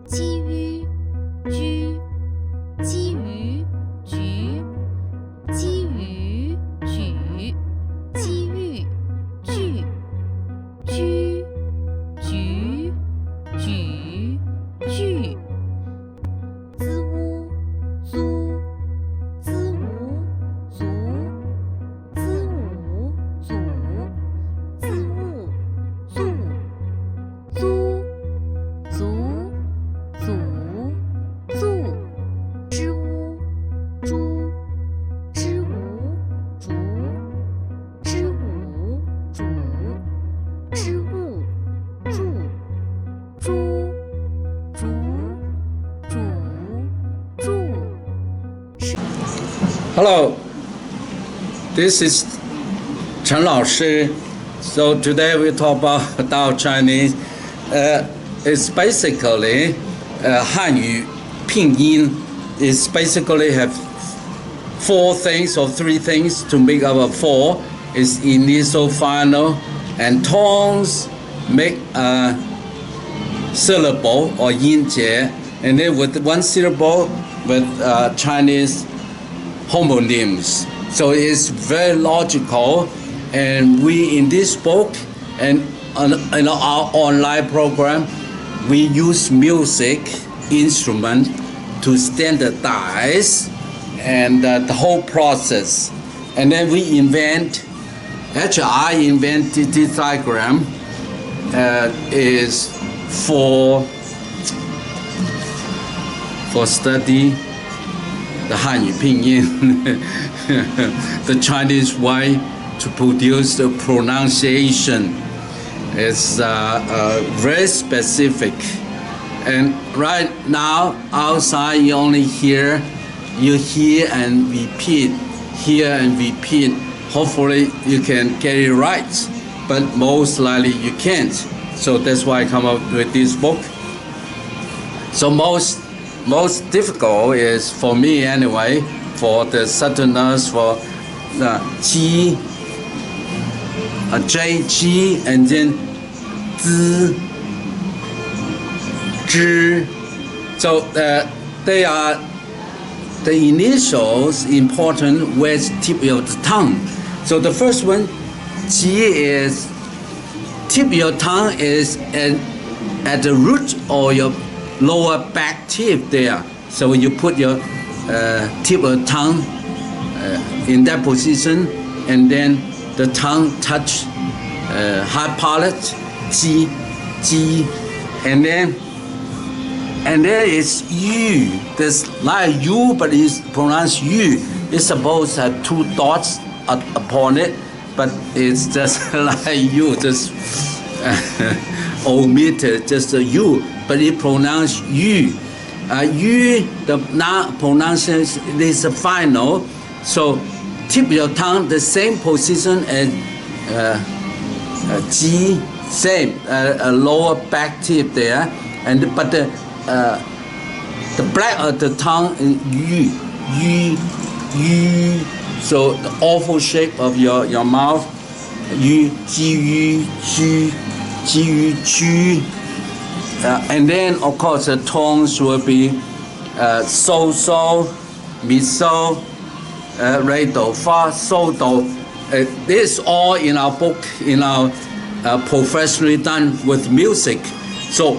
基于居基于局基于举机遇聚居局举聚资屋租资无足资武祖资物祖租足祖祖支屋猪支吾竹支吾主支物助猪竹主助。Hello, this is Chen Lao Shi. So today we talk about Dao Chinese. It's basically Hanyu Pinyin is basically have four things or three things to make up a four. It's initial, final, and tones make a syllable or yin jie, and then with one syllable with Chinese homonyms. So it's very logical, and we in this book and in our online program, we use music instrument to standardize and the whole process. And then we invent, actually I invented this diagram is for study the Hanyu Pinyin, the Chinese way to produce the pronunciation. It's very specific. And right now, outside you only hear and repeat, hear and repeat. Hopefully you can get it right, but most likely you can't. So that's why I come up with this book. So most difficult is for me anyway, for the Southerners, for the G, J, G, and then Z, Zh. So they are the initials important with tip of the tongue. So the first one, G, is tip of your tongue is at the root or your lower back teeth there. So when you put your tip of the tongue in that position, and then the tongue touch high palate, G, and then it's U. There's like U, but it's pronounced U. It's supposed to have two dots upon it, but it's just like U, just omitted, just a U. But it pronounced U. U, the pronunciation is a final. So tip your tongue the same position as G, same a lower back tip there, but the back of the tongue is U. So the oval shape of your mouth, U, G, G. And then, of course, the tones will be so, mi so, re do fa, so do. This is all in our book, in our professionally done with music. So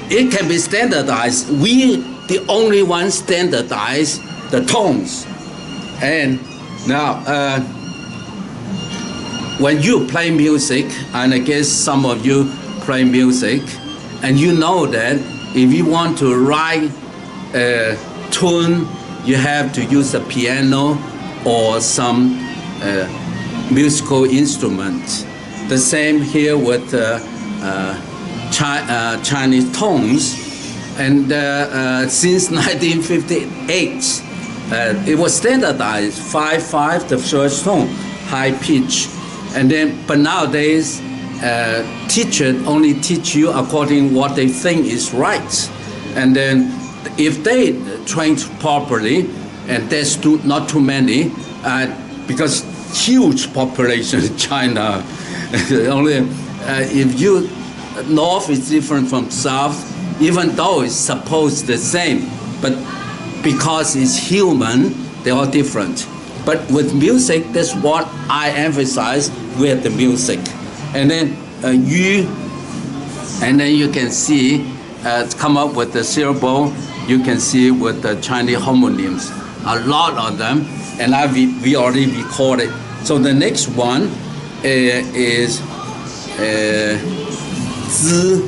it can be standardized. We, the only one, standardize the tones. And now, when you play music, and I guess some of you play music, and you know that if you want to write a tune, you have to use a piano or some musical instrument. The same here with Chinese tones. And since 1958, it was standardized 5/5, the first tone, high pitch, and then but nowadays. Teacher only teach you according what they think is right, and then if they train properly, and there's not too many, because huge population in China, only if you north is different from south, even though it's supposed the same, but because it's human, they're all different. But with music, that's what I emphasize with the music. And then yu, and then you can see come up with the syllable. You can see with the Chinese homonyms, a lot of them, and we already recorded. So the next one is zi.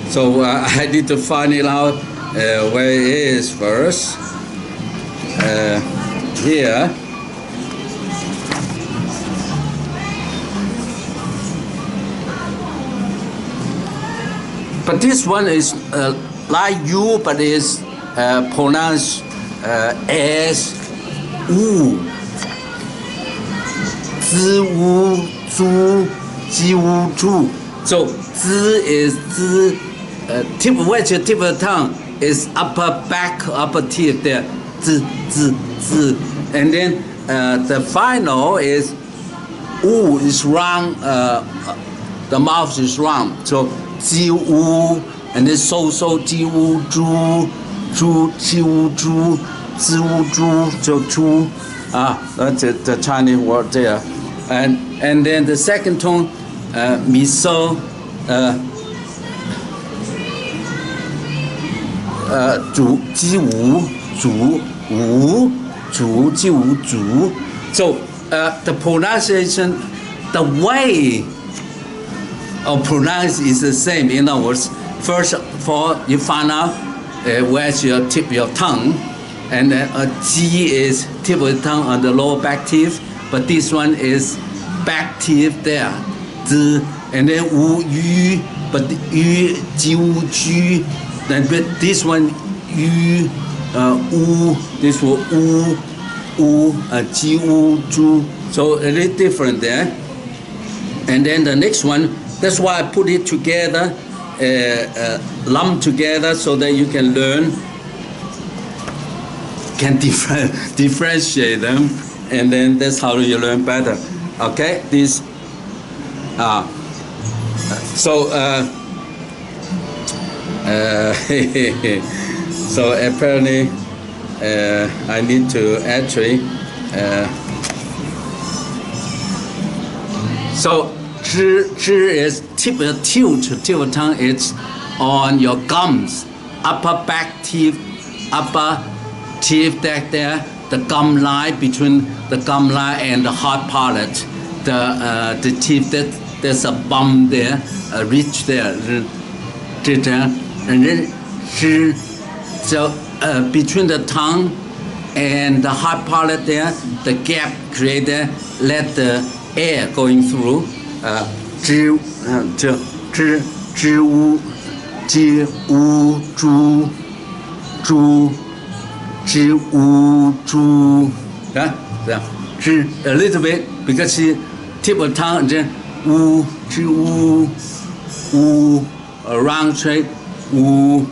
So I need to find it out where it is first. Here. But this one is like you, but is pronounced as wu. Zi wu zhu, ji wu zhu. So zi is zi. Tip, wedge tip of the tongue is upper back, upper teeth there. Z, z, z. And then the final is wu is round. The mouth is round. So ji wu, and then so ji wu zhu, zhu ji wu zhu, zi wu zhu, so zhu. That's the Chinese word there. And then the second tone, mi so. 主鸡无主无主鸡无主 So the pronunciation, the way of pronounce is the same. In other words, first of all, you find out where's your tip your tongue, and then G is tip of the tongue on the lower back teeth, but this one is back teeth there. Z, and then wu yu, but yu ji wu ju. Then this one yu wu, this one wu ji wu zhu. So a little different there. And then the next one, that's why I put it together, lumped together, so that you can learn, can differentiate them, and then that's how you learn better. Okay, this. So so apparently I need to actually. So zhi is tilt of tongue. It's on your gums, upper back teeth, upper teeth back there, the gum line between the gum line and the hard palate. The teeth there's a bump there, a ridge there, and then so between the tongue and the hard palate there, the gap created, let the air going through. Zhi wu ji wu zhu zhu ji wu zhu. A little bit because she tip of tongue and then wu ji wu wu round shape wu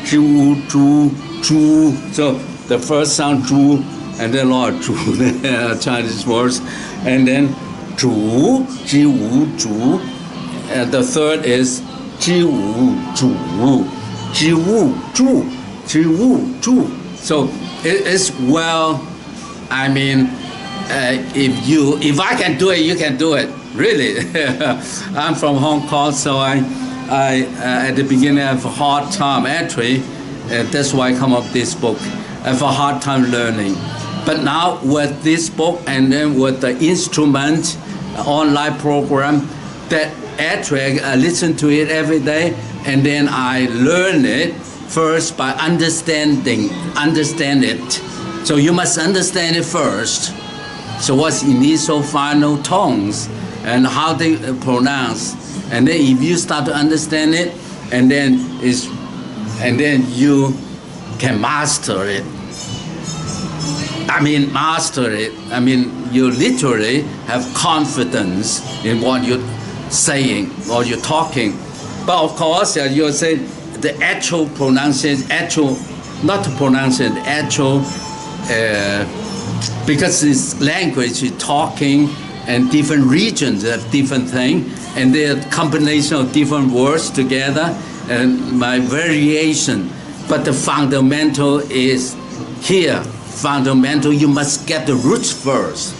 ji wu zhu zhu. So the first sound zhu and then Lord zhu, Chinese words, and then zhu ji wu zhu, and the third is ji wu zhu ji wu zhu ji wu zhu. So it's well, I mean, if I can do it, you can do it. Really, I'm from Hong Kong, so I at the beginning I have a hard time actually. That's why I come up with this book. I have a hard time learning, but now with this book and then with the instrument online program, that actually I listen to it every day, and then I learn it first by understand it. So you must understand it first. So what's initial, final tones, and how they pronounce, and then if you start to understand it, and then you can master it. I mean, you literally have confidence in what you're saying or you're talking. But of course, you're saying the actual pronunciation, because it's language, you're talking, and different regions have different things, and they're a combination of different words together, and my variation. But the fundamental is here. Fundamental, you must get the roots first.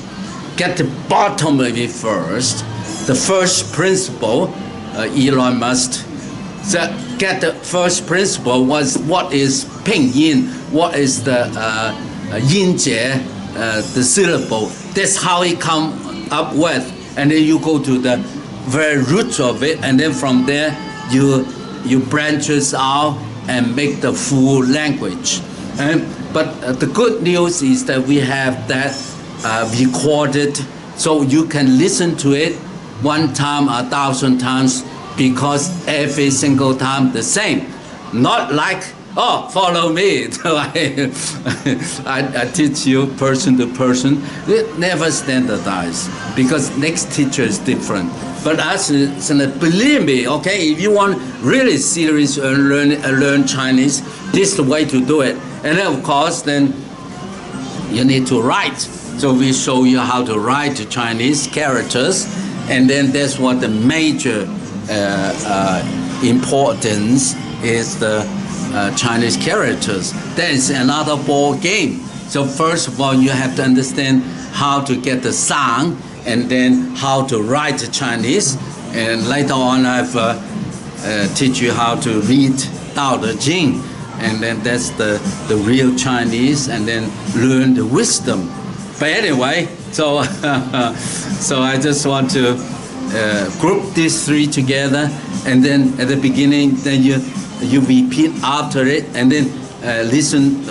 Get the bottom of it first. The first principle, Elon Musk, get the first principle was what is pinyin, what is the yinjie, the syllable. That's how it come up with. And then you go to the very roots of it, and then from there you branches out and make the full language. But the good news is that we have that recorded, so you can listen to it 1 time, 1,000 times, because every single time the same. Not like, oh, follow me. So I teach you person to person. It never standardized, because next teacher is different. But as believe me, okay, if you want really serious learn Chinese, this is the way to do it. And then of course, then you need to write. So we show you how to write the Chinese characters, and then that's what the major importance is, the Chinese characters. That is another ball game. So first of all, you have to understand how to get the sound, and then how to write the Chinese. And later on, I've teach you how to read Dao De Jing, and then that's the real Chinese, and then learn the wisdom. But anyway, so so I just want to group these 3 together, and then at the beginning, then you repeat after it, and then listen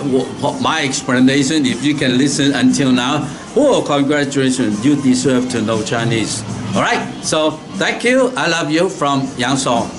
my explanation. If you can listen until now, oh, congratulations, you deserve to know Chinese. All right, so thank you. I love you from Yang Song.